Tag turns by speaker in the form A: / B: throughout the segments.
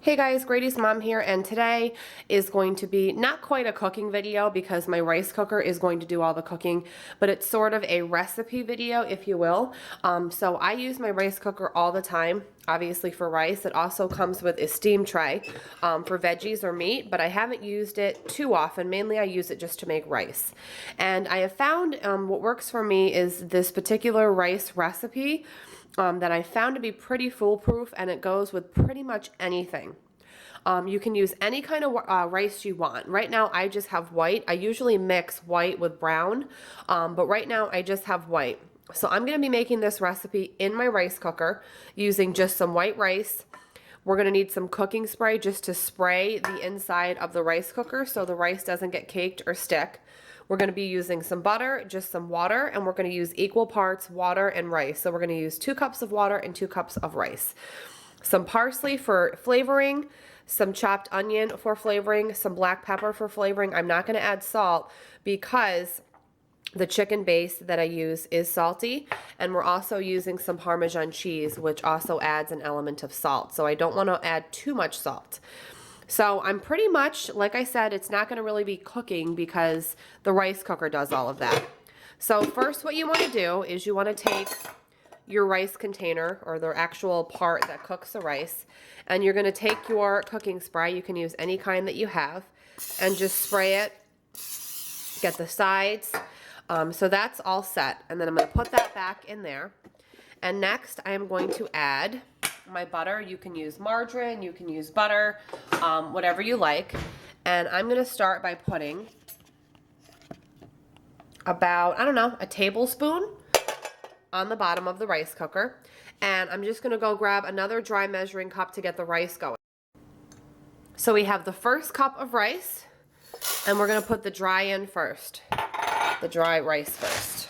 A: Hey guys, Grady's mom here, and today is going to be not quite a cooking video because my rice cooker is going to do all the cooking, but it's sort of a recipe video, if you will. So I use my rice cooker all the time, obviously for rice. It also comes with a steam tray for veggies or meat, but I haven't used it too often. Mainly I use it just to make rice. And I have found what works for me is this particular rice recipe that I found to be pretty foolproof, and it goes with pretty much anything. You can use any kind of rice you want. Right now I just have white. I usually mix white with brown, but right now I just have white. So I'm going to be making this recipe in my rice cooker using just some white rice. We're going to need some cooking spray just to spray the inside of the rice cooker so the rice doesn't get caked or stick. We're going to be using some butter, just some water, and we're going to use equal parts water and rice. So we're going to use 2 cups of water and 2 cups of rice. Some parsley for flavoring, some chopped onion for flavoring, some black pepper for flavoring. I'm not going to add salt because the chicken base that I use is salty, and we're also using some Parmesan cheese, which also adds an element of salt. So I don't want to add too much salt. So I'm pretty much, like I said, it's not going to really be cooking because the rice cooker does all of that. So first what you want to do is you want to take your rice container, or the actual part that cooks the rice, and you're going to take your cooking spray. You can use any kind that you have, and just spray it, get the sides. So that's all set, and then I'm going to put that back in there. And next I am going to add my butter. You can use margarine, you can use butter, whatever you like. And I'm going to start by putting about, I don't know, a tablespoon on the bottom of the rice cooker. And I'm just going to go grab another dry measuring cup to get the rice going. So we have the first cup of rice, and we're going to put the dry in first, the dry rice first.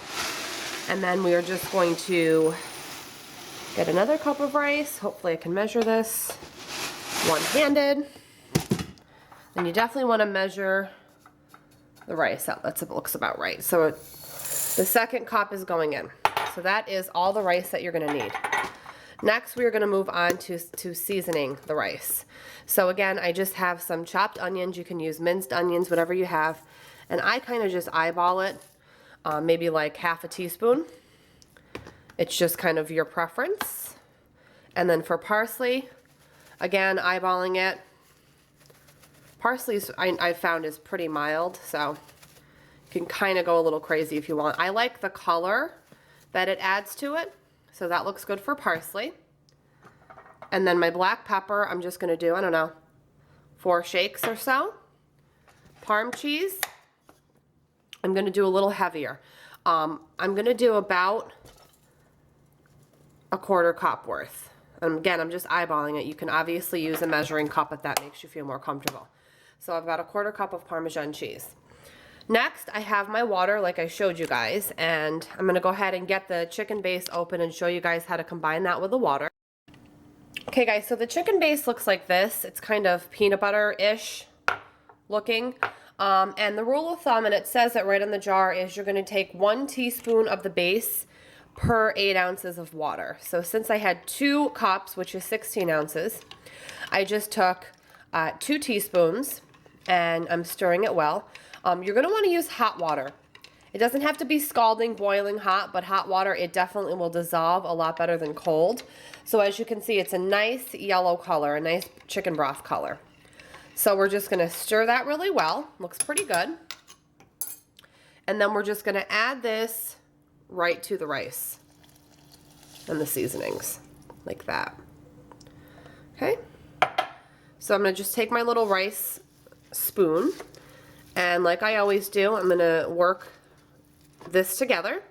A: And then we are just going to get another cup of rice. Hopefully I can measure this one-handed. And you definitely want to measure the rice out. That looks about right. So the second cup is going in. So that is all the rice that you're going to need. Next, we are going to move on to seasoning the rice. So again, I just have some chopped onions. You can use minced onions, whatever you have. And I kind of just eyeball it, maybe like half a teaspoon. It's just kind of your preference. And then for parsley, again, eyeballing it. Parsley, I found, is pretty mild, so you can kind of go a little crazy if you want. I like the color that it adds to it, so that looks good for parsley. And then my black pepper, I'm just going to do, I don't know, 4 shakes or so. Parm cheese, I'm going to do a little heavier. I'm going to do about a 1/4 cup worth. And again, I'm just eyeballing it. You can obviously use a measuring cup if that makes you feel more comfortable. So I've got a 1/4 cup of Parmesan cheese. Next, I have my water like I showed you guys, and I'm going to go ahead and get the chicken base open and show you guys how to combine that with the water. Okay guys, so the chicken base looks like this. It's kind of peanut butter-ish looking. And the rule of thumb, and it says it right on the jar, is you're going to take 1 teaspoon of the base per 8 ounces of water. So since I had 2 cups, which is 16 ounces, I just took 2 teaspoons, and I'm stirring it well. You're going to want to use hot water. It doesn't have to be scalding, boiling hot, but hot water, it definitely will dissolve a lot better than cold. So as you can see, it's a nice yellow color, a nice chicken broth color. So we're just going to stir that really well. Looks pretty good. And then we're just going to add this right to the rice and the seasonings, like that. Okay. So I'm going to just take my little rice spoon, and like I always do, I'm going to work this together,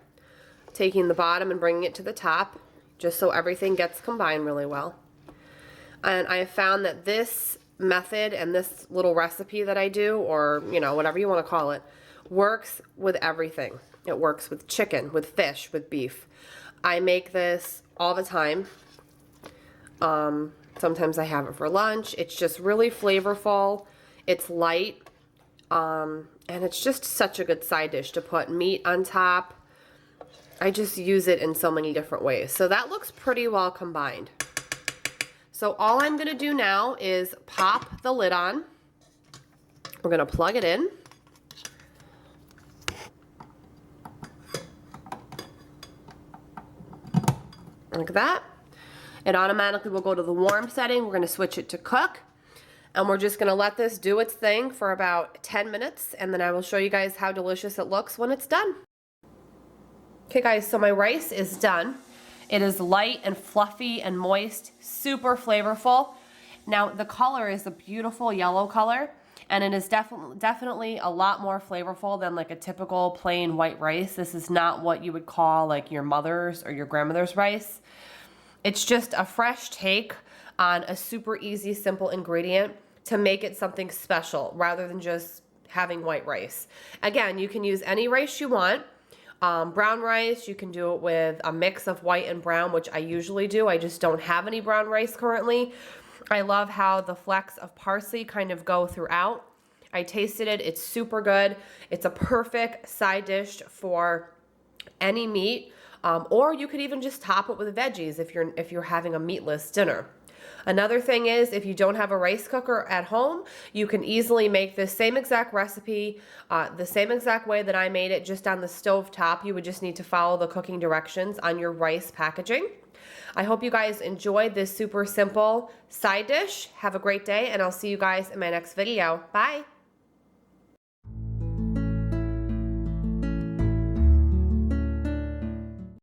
A: taking the bottom and bringing it to the top, just so everything gets combined really well. And I have found that this method and this little recipe that I do, or you know, whatever you want to call it, works with everything. It works with chicken, with fish, with beef. I make this all the time. Sometimes I have it for lunch. It's just really flavorful. It's light. And it's just such a good side dish to put meat on top. I just use it in so many different ways. So that looks pretty well combined. So all I'm gonna do now is pop the lid on. We're gonna plug it in. Like that. It automatically will go to the warm setting. We're gonna switch it to cook. And we're just gonna let this do its thing for about 10 minutes, and then I will show you guys how delicious it looks when it's done. Okay guys, so my rice is done. It is light and fluffy and moist, super flavorful. Now the color is a beautiful yellow color, and it is definitely a lot more flavorful than like a typical plain white rice. This is not what you would call like your mother's or your grandmother's rice. It's just a fresh take on a super easy, simple ingredient to make it something special rather than just having white rice. Again, you can use any rice you want. Brown rice, you can do it with a mix of white and brown, which I usually do. I just don't have any brown rice currently. I love how the flecks of parsley kind of go throughout. I tasted it. It's super good. It's a perfect side dish for any meat, or you could even just top it with veggies if you're having a meatless dinner. Another thing is, if you don't have a rice cooker at home, you can easily make this same exact recipe, the same exact way that I made it, just on the stove top. You would just need to follow the cooking directions on your rice packaging. I hope you guys enjoyed this super simple side dish. Have a great day, and I'll see you guys in my next video. Bye.